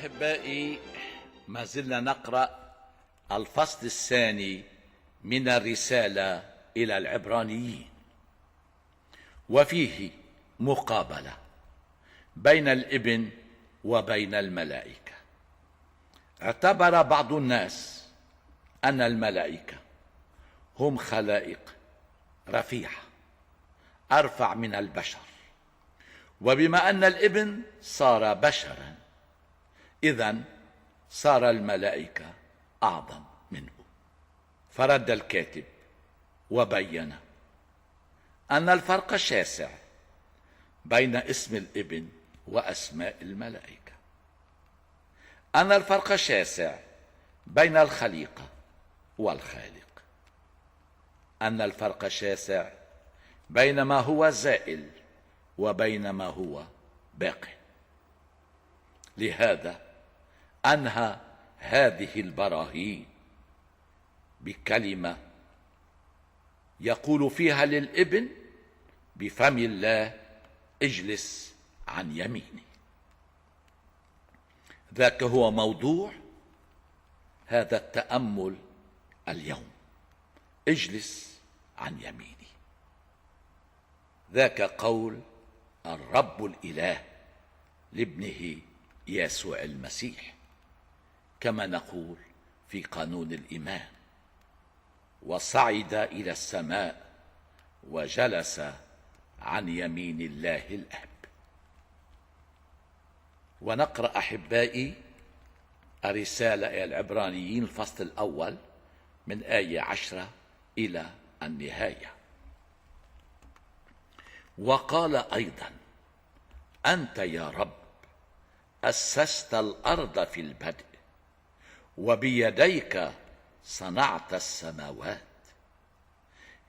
أحبائي، ما زلنا نقرأ الفصل الثاني من الرسالة إلى العبرانيين، وفيه مقابلة بين الابن وبين الملائكة. اعتبر بعض الناس أن الملائكة هم خلائق رفيعة أرفع من البشر، وبما أن الابن صار بشرا إذن صار الملائكة أعظم منه. فرد الكاتب وبين أن الفرق شاسع بين اسم الابن وأسماء الملائكة، أن الفرق شاسع بين الخليقة والخالق، أن الفرق شاسع بين ما هو زائل وبين ما هو باق. لهذا أنهى هذه البراهين بكلمة يقول فيها للابن بفم الله: اجلس عن يميني. ذاك هو موضوع هذا التأمل اليوم: اجلس عن يميني. ذاك قول الرب الإله لابنه يسوع المسيح، كما نقول في قانون الإيمان: وصعد إلى السماء وجلس عن يمين الله الآب. ونقرأ أحبائي الرسالة إلى العبرانيين الفصل الأول من آية 10 إلى النهاية. وقال أيضا: أنت يا رب أسست الأرض في البدء، وبيديك صنعت السماوات.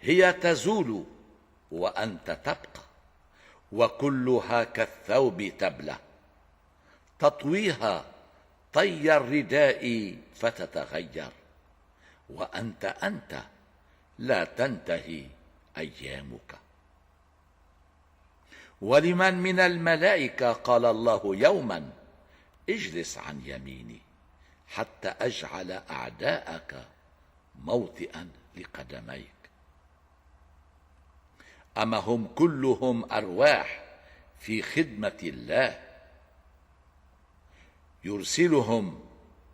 هي تزول وأنت تبقى، وكلها كالثوب تبلى. تطويها طي الرداء فتتغير، وأنت لا تنتهي أيامك. ولمن من الملائكة قال الله يوما: اجلس عن يميني حتى أجعل أعداءك موطئا لقدميك. أما هم كلهم أرواح في خدمة الله، يرسلهم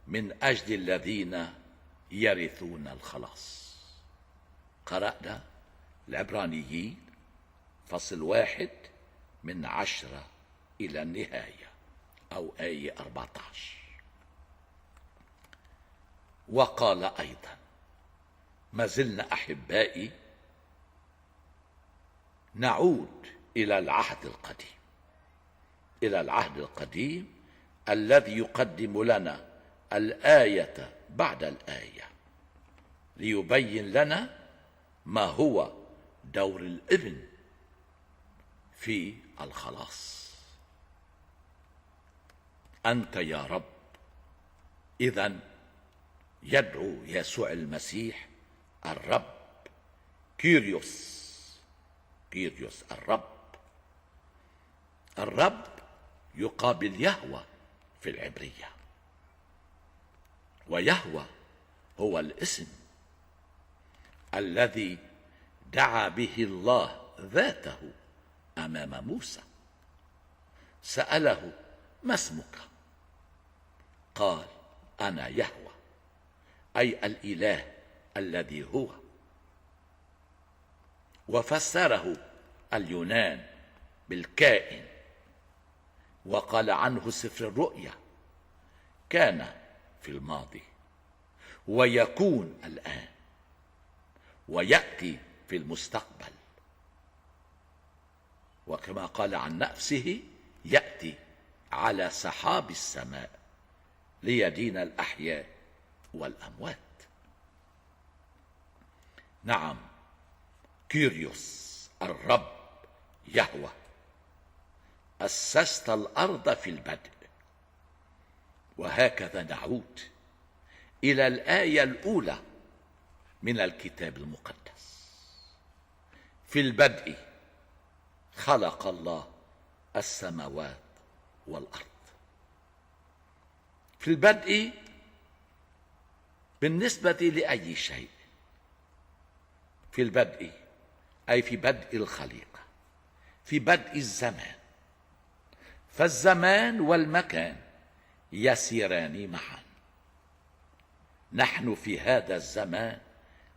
من أجل الذين يرثون الخلاص. قرأنا العبرانيين فصل 1 من 10 إلى النهاية أو آية 14. وقال أيضا: ما زلنا أحبائي نعود إلى العهد القديم، إلى العهد القديم الذي يقدم لنا الآية بعد الآية ليبين لنا ما هو دور الابن في الخلاص. أنت يا رب. إذن يدعو يسوع المسيح الرب كيريوس. كيريوس الرب يقابل يهوه في العبرية، ويهوه هو الاسم الذي دعا به الله ذاته أمام موسى. سأله: ما اسمك؟ قال: أنا يهوه، أي الإله الذي هو. وفسره اليونان بالكائن، وقال عنه سفر الرؤيا: كان في الماضي ويكون الآن ويأتي في المستقبل. وكما قال عن نفسه: يأتي على سحاب السماء ليدين الأحياء والأموات. نعم، كيريوس الرب يهوه أسست الأرض في البدء. وهكذا نعود إلى الآية الأولى من الكتاب المقدس: في البدء خلق الله السماوات والأرض. في البدء بالنسبة لأي شيء، في البدء أي في بدء الخليقة، في بدء الزمان، فالزمان والمكان يسيران معا. نحن في هذا الزمان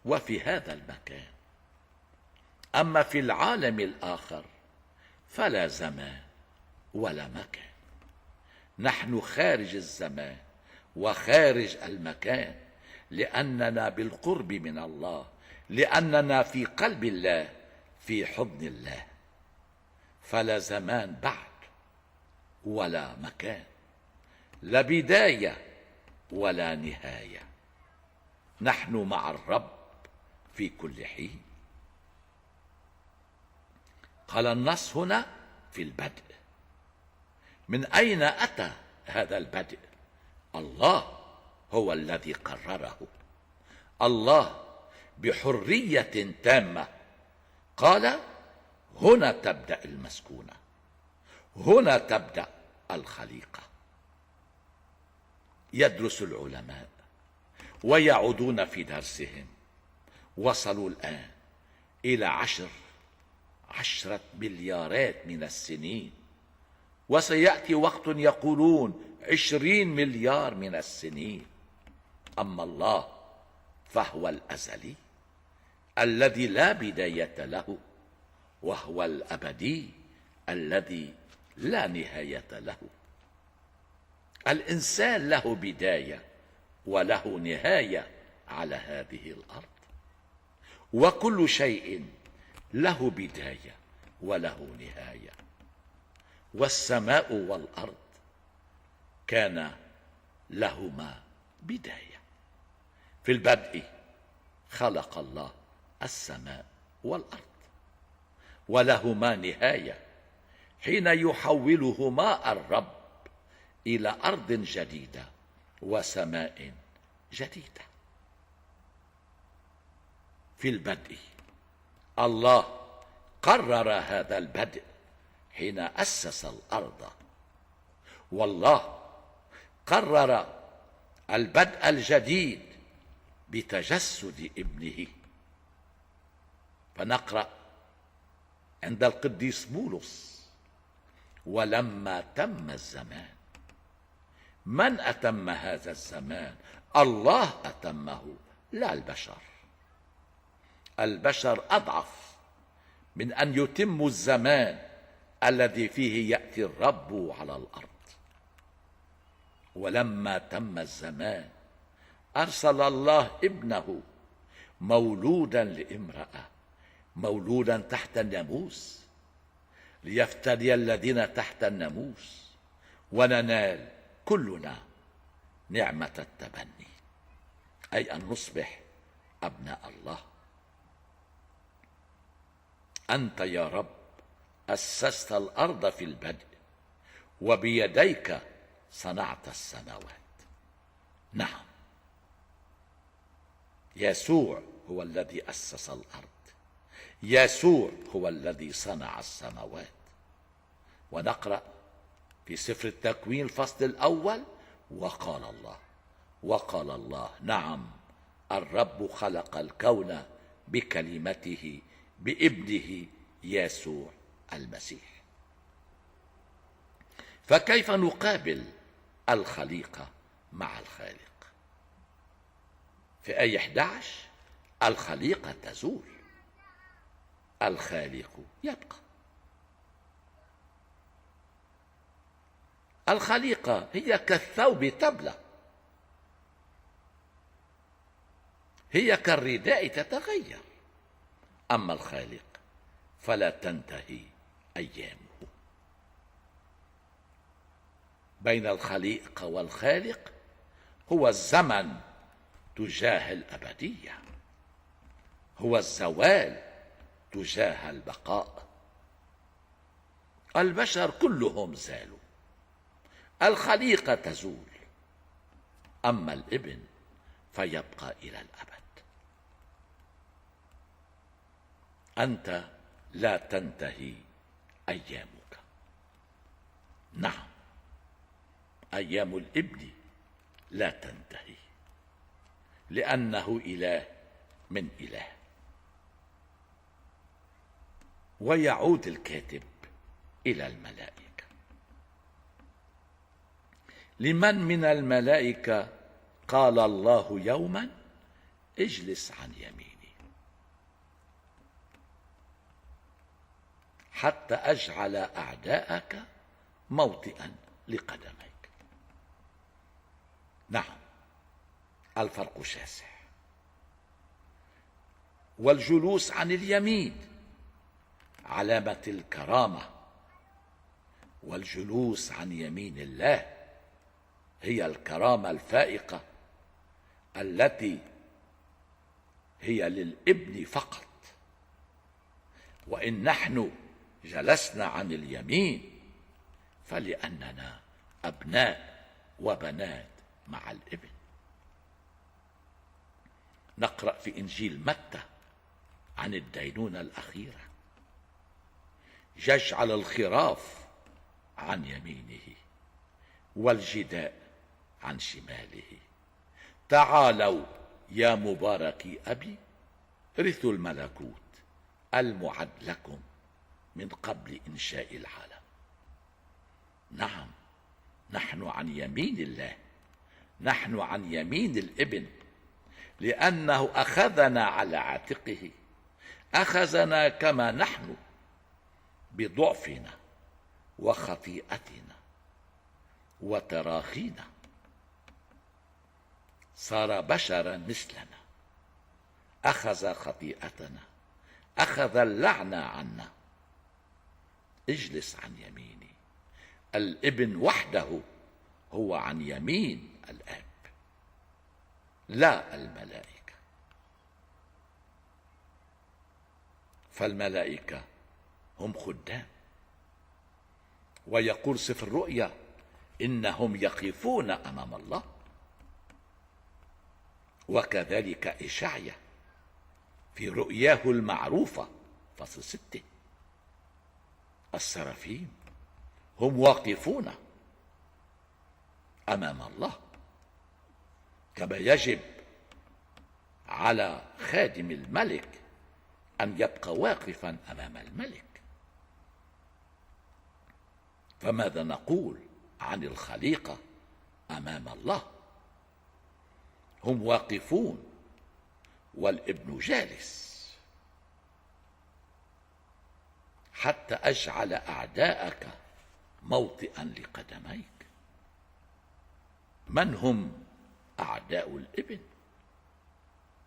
وفي هذا المكان. أما في العالم الآخر فلا زمان ولا مكان. نحن خارج الزمان وخارج المكان، لأننا بالقرب من الله، لأننا في قلب الله، في حضن الله. فلا زمان بعد ولا مكان، لا بداية ولا نهاية. نحن مع الرب في كل حين. قال النص هنا في البدء. من أين أتى هذا البدء؟ الله هو الذي قرره. الله بحرية تامة قال: هنا تبدأ المسكونة، هنا تبدأ الخليقة. يدرس العلماء ويعودون في درسهم، وصلوا الآن إلى 10 مليارات من السنين، وسيأتي وقت يقولون 20 مليار من السنين. أما الله فهو الأزلي الذي لا بداية له، وهو الأبدي الذي لا نهاية له. الإنسان له بداية وله نهاية على هذه الأرض، وكل شيء له بداية وله نهاية. والسماء والأرض كان لهما بداية. في البدء خلق الله السماء والأرض، ولهما نهاية حين يحولهما الرب إلى أرض جديدة وسماء جديدة. في البدء الله قرر هذا البدء حين أسس الأرض، والله قرر البدء الجديد بتجسد ابنه. فنقرأ عند القديس بولس: ولما تم الزمان. من أتم هذا الزمان؟ الله أتمه، لا البشر. البشر أضعف من أن يتموا الزمان الذي فيه يأتي الرب على الأرض. ولما تم الزمان أرسل الله ابنه مولودا لامرأة، مولودا تحت الناموس، ليفتدي الذين تحت الناموس وننال كلنا نعمة التبني، أي أن نصبح أبناء الله. أنت يا رب أسست الأرض في البدء، وبيديك صنعت السماوات. نعم، يسوع هو الذي أسس الأرض، يسوع هو الذي صنع السماوات. ونقرأ في سفر التكوين الفصل الأول: وقال الله نعم، الرب خلق الكون بكلمته بابنه يسوع المسيح. فكيف نقابل الخليقة مع الخالق؟ في آية 11: الخليقة تزول، الخالق يبقى. الخليقة هي كالثوب تبلى، هي كالرداء تتغير. أما الخالق فلا تنتهي أيامه. بين الخليقة والخالق هو الزمن تجاه الأبدية، هو الزوال تجاه البقاء. البشر كلهم زالوا، الخليقة تزول، أما الابن فيبقى إلى الأبد. أنت لا تنتهي أيامك. نعم، أيام الابن لا تنتهي، لأنه إله من إله. ويعود الكاتب إلى الملائكة. لمن من الملائكة قال الله يوما اجلس عن يميني حتى أجعل أعداءك موطئا لقدميك. نعم، الفرق شاسع. والجلوس عن اليمين علامة الكرامة، والجلوس عن يمين الله هي الكرامة الفائقة التي هي للابن فقط. وإن نحن جلسنا عن اليمين فلأننا أبناء وبنات مع الابن. نقرأ في إنجيل متى عن الدينونة الأخيرة: يجعل الخراف عن يمينه والجداء عن شماله. تعالوا يا مباركي أبي رثوا الملكوت المعد لكم من قبل إنشاء العالم. نعم، نحن عن يمين الله، نحن عن يمين الابن، لأنه أخذنا على عاتقه، أخذنا كما نحن بضعفنا وخطيئتنا وتراخينا، صار بشرا مثلنا، أخذ خطيئتنا، أخذ اللعنة عنا. اجلس عن يميني. الابن وحده هو عن يمين الآب، لا الملائكة. فالملائكة هم خدام. ويقول سفر الرؤيا إنهم يقفون أمام الله. وكذلك إشعيا في رؤياه المعروفة فصل 6: السرافيم هم واقفون أمام الله، كما يجب على خادم الملك أن يبقى واقفا أمام الملك. فماذا نقول عن الخليقة أمام الله؟ هم واقفون والابن جالس. حتى أجعل أعداءك موطئا لقدميك. من هم أعداء الابن؟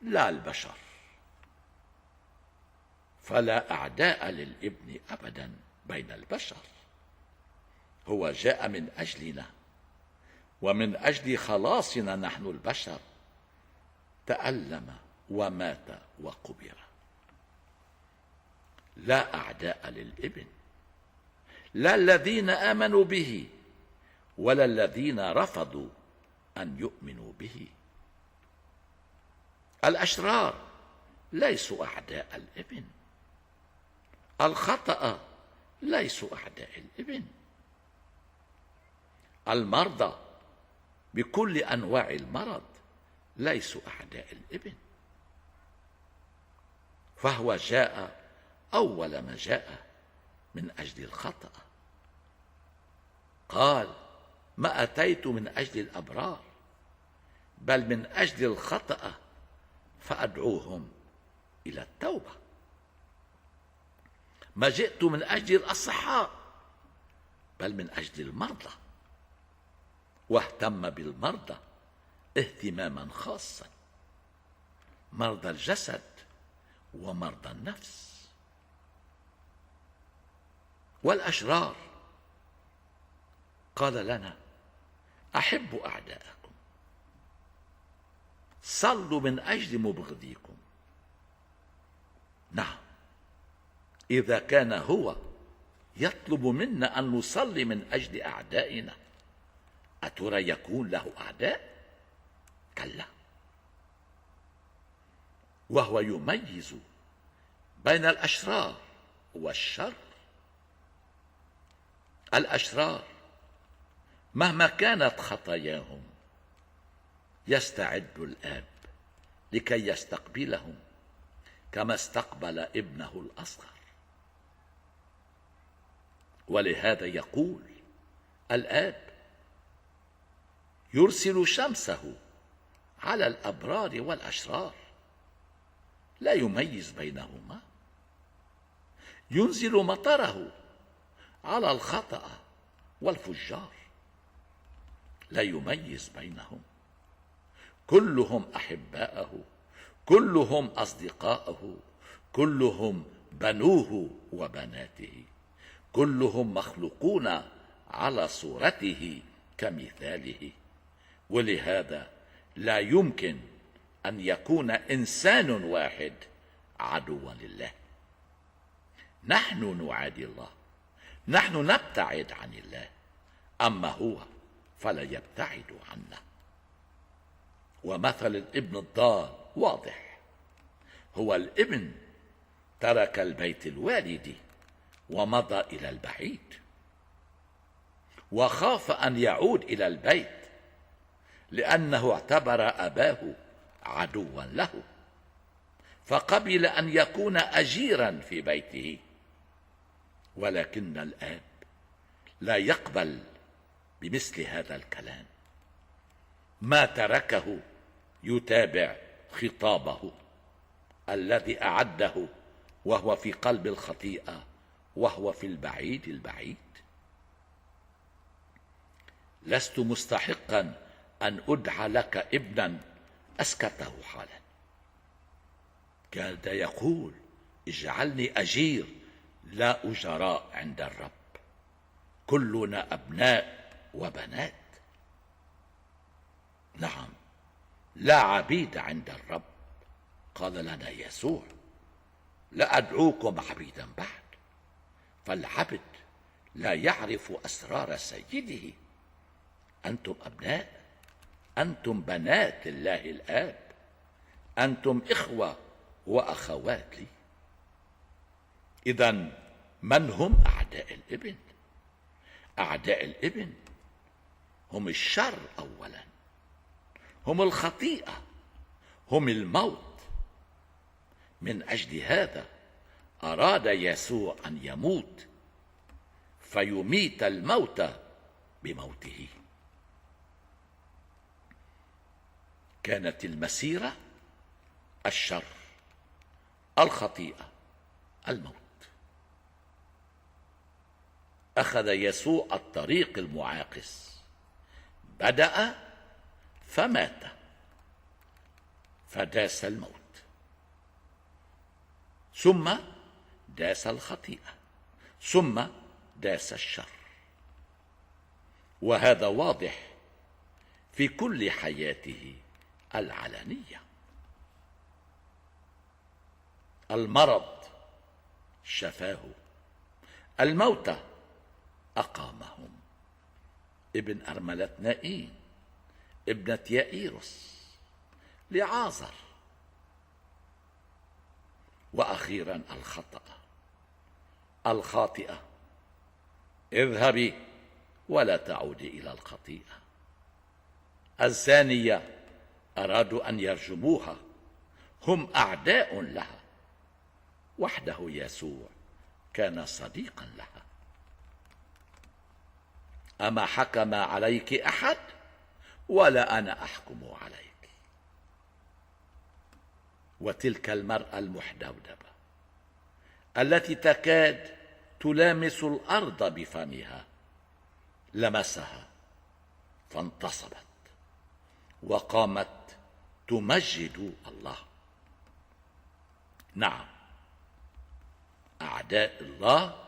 لا البشر، فلا أعداء للابن أبدا بين البشر. هو جاء من أجلنا ومن أجل خلاصنا نحن البشر، تألم ومات وقبر. لا أعداء للابن، لا الذين آمنوا به ولا الذين رفضوا أن يؤمنوا به. الأشرار ليسوا أعداء الابن، الخطأ ليسوا أعداء الابن، المرضى بكل أنواع المرض ليسوا أعداء الابن. فهو جاء أول ما جاء من أجل الخطأ. قال: ما أتيت من أجل الأبرار بل من أجل الخطأ فأدعوهم إلى التوبة. ما جئت من أجل الأصحاء بل من أجل المرضى. واهتم بالمرضى اهتماما خاصا، مرضى الجسد ومرضى النفس. والأشرار قال لنا: أحبوا أعداءكم، صلوا من أجل مبغضيكم. نعم، إذا كان هو يطلب منا أن نصلي من أجل أعدائنا، أترى يكون له أعداء؟ كلا. وهو يميز بين الأشرار والشر. الأشرار مهما كانت خطاياهم يستعد الآب لكي يستقبلهم كما استقبل ابنه الأصغر. ولهذا يقول الآب يرسل شمسه على الأبرار والأشرار لا يميز بينهما، ينزل مطره على الخطأ والفجار لا يميز بينهم، كلهم أحباءه، كلهم أصدقاءه، كلهم بنوه وبناته، كلهم مخلوقون على صورته كمثاله. ولهذا لا يمكن أن يكون إنسان واحد عدوا لله. نحن نعادي الله، نحن نبتعد عن الله، أما هو فلا يبتعد عنا. ومثل الابن الضال واضح، هو الابن ترك البيت الوالد ومضى إلى البعيد، وخاف أن يعود إلى البيت لأنه اعتبر أباه عدوا له، فقبل أن يكون أجيرا في بيته. ولكن الآب لا يقبل بمثل هذا الكلام، ما تركه يتابع خطابه الذي أعده وهو في قلب الخطيئة، وهو في البعيد البعيد. لست مستحقا أن أدعى لك ابنا، أسكته حالا. كان يقول اجعلني أجير لا أجراء عند الرب، كلنا أبناء وبنات. نعم، لا عبيد عند الرب. قال لنا يسوع لا أدعوكم عبيدا بعد، فالعبد لا يعرف أسرار سيده. أنتم أبناء، أنتم بنات الله الآب، أنتم إخوة وأخوات لي. إذن من هم أعداء الابن؟ أعداء الابن هم الشر أولا، هم الخطيئة، هم الموت. من أجل هذا أراد يسوع أن يموت فيميت الموت بموته. كانت المسيرة الشر، الخطيئة، الموت. أخذ يسوع الطريق المعاكس، بدأ فمات، فداس الموت، ثم داس الخطيئة، ثم داس الشر. وهذا واضح في كل حياته العلنية. المرض شفاه، الموتى أقامهم. ابن أرملة نائين، ابنة يائيروس، لعازر، وأخيرا الخطأ، الخاطئة، اذهبي ولا تعودي إلى الخطيئة. الزانية أرادوا أن يرجموها، هم أعداء لها، وحده يسوع كان صديقا لها. أما حكم عليك أحد؟ ولا أنا أحكم عليك. وتلك المرأة المحدودة التي تكاد تلامس الأرض بفمها لمسها فانتصبت وقامت تمجد الله. نعم، أعداء الله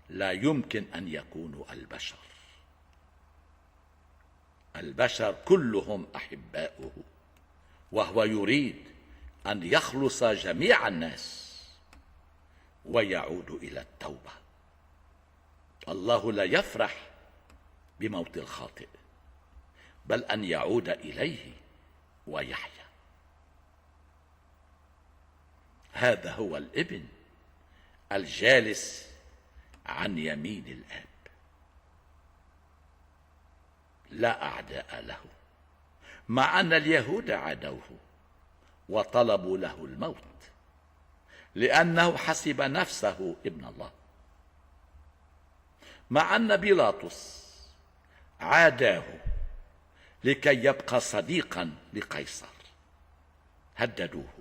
لا يمكن أن يكونوا البشر. البشر كلهم أحباؤه، وهو يريد أن يخلص جميع الناس ويعود إلى التوبة. الله لا يفرح بموت الخاطئ، بل أن يعود إليه ويحيا. هذا هو الابن الجالس عن يمين الآب، لا أعداء له، مع أن اليهود عادوه وطلبوا له الموت لأنه حسب نفسه ابن الله، مع أن بيلاطس عاداه لكي يبقى صديقا لقيصر، هددوه: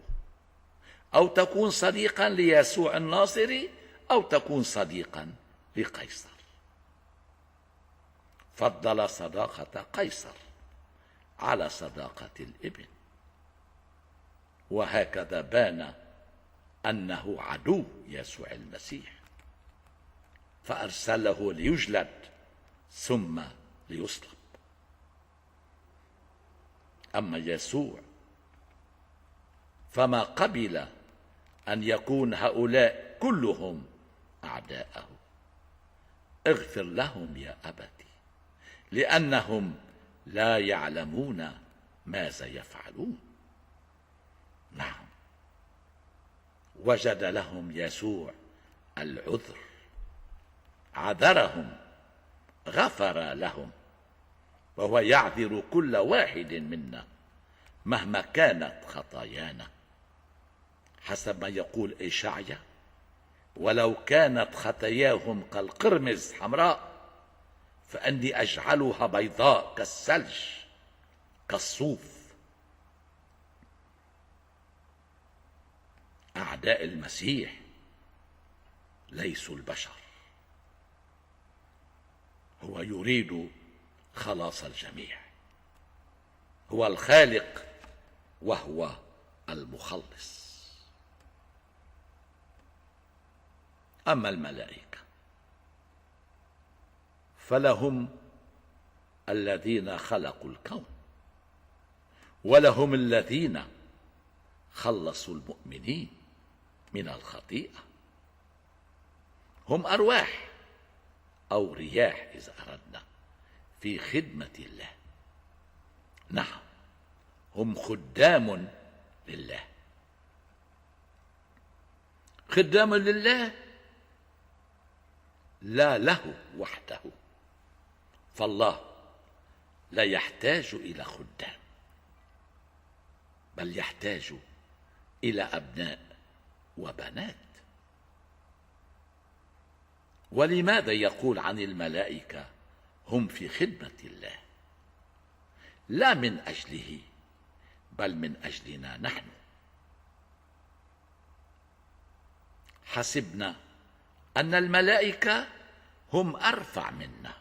أو تكون صديقا ليسوع الناصري أو تكون صديقا لقيصر. فضل صداقة قيصر على صداقة الابن، وهكذا بان أنه عدو يسوع المسيح، فأرسله ليجلد ثم ليصلب. أما يسوع فما قبل أن يكون هؤلاء كلهم أعداءه. اغفر لهم يا أبتي لأنهم لا يعلمون ماذا يفعلون. نعم، وجد لهم يسوع العذر، عذرهم، غفر لهم، وهو يعذر كل واحد منا مهما كانت خطايانا، حسب ما يقول إشعيا: ولو كانت خطاياهم كالقرمز حمراء فأني أجعلها بيضاء كالثلج كالصوف. أعداء المسيح ليسوا البشر، هو يريد خلاص الجميع، هو الخالق وهو المخلص. أما الملائكة فلهم الذين خلقوا الكون، ولهم الذين خلصوا المؤمنين من الخطيئة. هم أرواح أو رياح إذا أردنا في خدمة الله. نعم، هم خدام لله. خدام لله لا له وحده، فالله لا يحتاج إلى خدام، بل يحتاج إلى أبناء وبنات. ولماذا يقول عن الملائكة هم في خدمة الله؟ لا من أجله بل من أجلنا نحن. حسبنا أن الملائكة هم أرفع منا،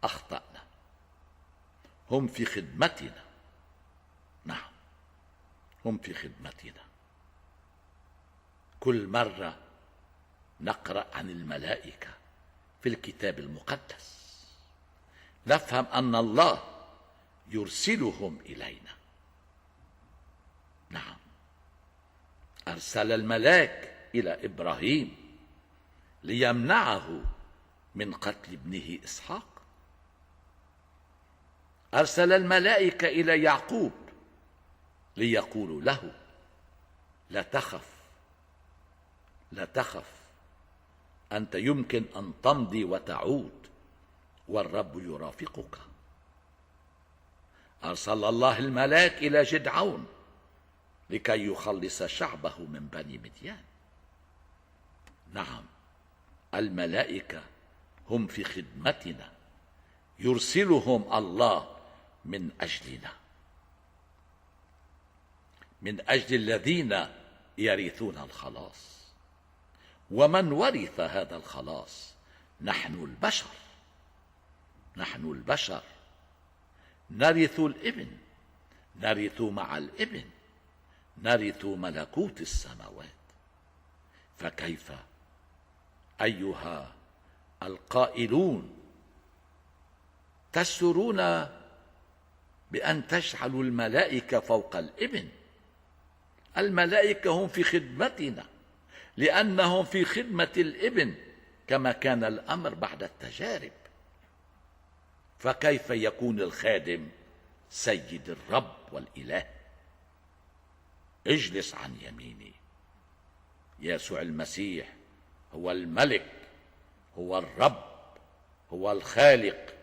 أخطأنا، هم في خدمتنا. نعم، هم في خدمتنا. كل مرة نقرأ عن الملائكة في الكتاب المقدس نفهم أن الله يرسلهم إلينا. نعم، أرسل الملاك إلى إبراهيم ليمنعه من قتل ابنه إسحاق. أرسل الملائكة إلى يعقوب ليقولوا له: لا تخف، لا تخف، أنت يمكن أن تمضي وتعود والرب يرافقك. أرسل الله الملاك إلى جدعون لكي يخلص شعبه من بني مديان. نعم، الملائكة هم في خدمتنا، يرسلهم الله من أجلنا، من أجل الذين يرثون الخلاص. ومن ورث هذا الخلاص؟ نحن البشر. نحن البشر نرث الابن، نرث مع الابن، نرث ملكوت السماوات. فكيف أيها القائلون تسرون بأن تجعلوا الملائكة فوق الابن؟ الملائكة هم في خدمتنا لأنهم في خدمة الابن، كما كان الأمر بعد التجارب. فكيف يكون الخادم سيد الرب والإله؟ اجلس عن يميني. يسوع المسيح هو الملك، هو الرب، هو الخالق،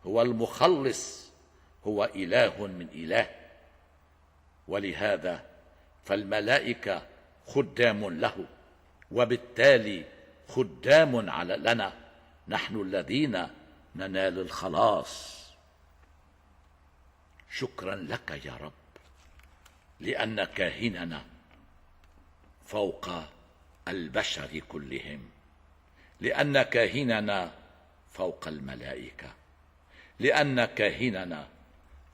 هو المخلص، هو إله من إله، ولهذا فالملائكة خدام له، وبالتالي خدام لنا نحن الذين ننال الخلاص. شكرا لك يا رب لأن كاهننا فوق البشر كلهم، لأن كاهننا فوق الملائكة، لأن كاهننا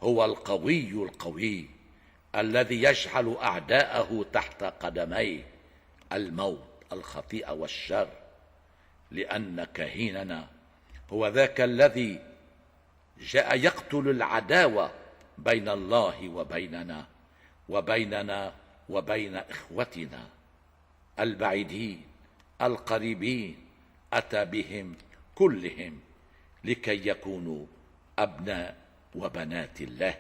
هو القوي الذي يجعل أعداءه تحت قدميه، الموت، الخطيئة والشر، لأن كاهننا هو ذاك الذي جاء يقتل العداوة بين الله وبيننا وبين إخوتنا البعيدين القريبين، أتى بهم كلهم لكي يكونوا أبناء وبنات الله.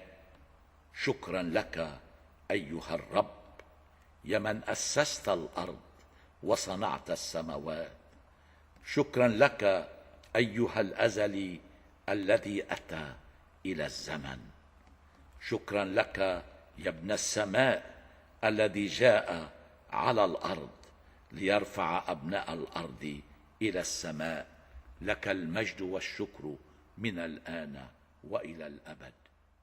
شكرا لك أيها الرب يا من أسست الأرض وصنعت السماوات. شكرا لك أيها الأزلي الذي أتى إلى الزمن. شكرا لك يا ابن السماء الذي جاء على الأرض ليرفع أبناء الأرض إلى السماء. لك المجد والشكر من الآن وإلى الأبد،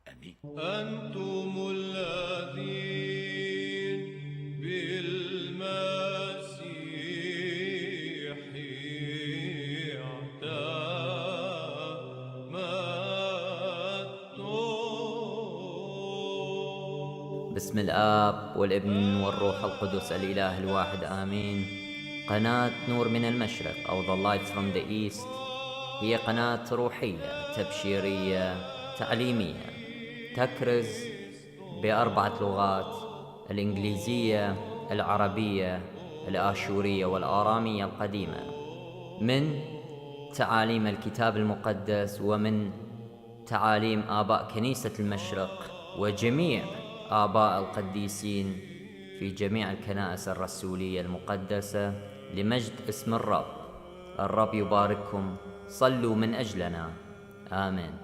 آمين. أنتم الذين بالمسيح اعتمدتم. بسم الآب والابن والروح القدس الإله الواحد، آمين. قناة نور من المشرق أو The Light from the East هي قناة روحية تبشيرية تعليمية تكرز ب4 لغات: الإنجليزية، العربية، الآشورية والآرامية القديمة، من تعاليم الكتاب المقدس ومن تعاليم آباء كنيسة المشرق وجميع آباء القديسين في جميع الكنائس الرسولية المقدسة، لمجد اسم الرب. الرب يبارككم. صلوا من أجلنا، آمين.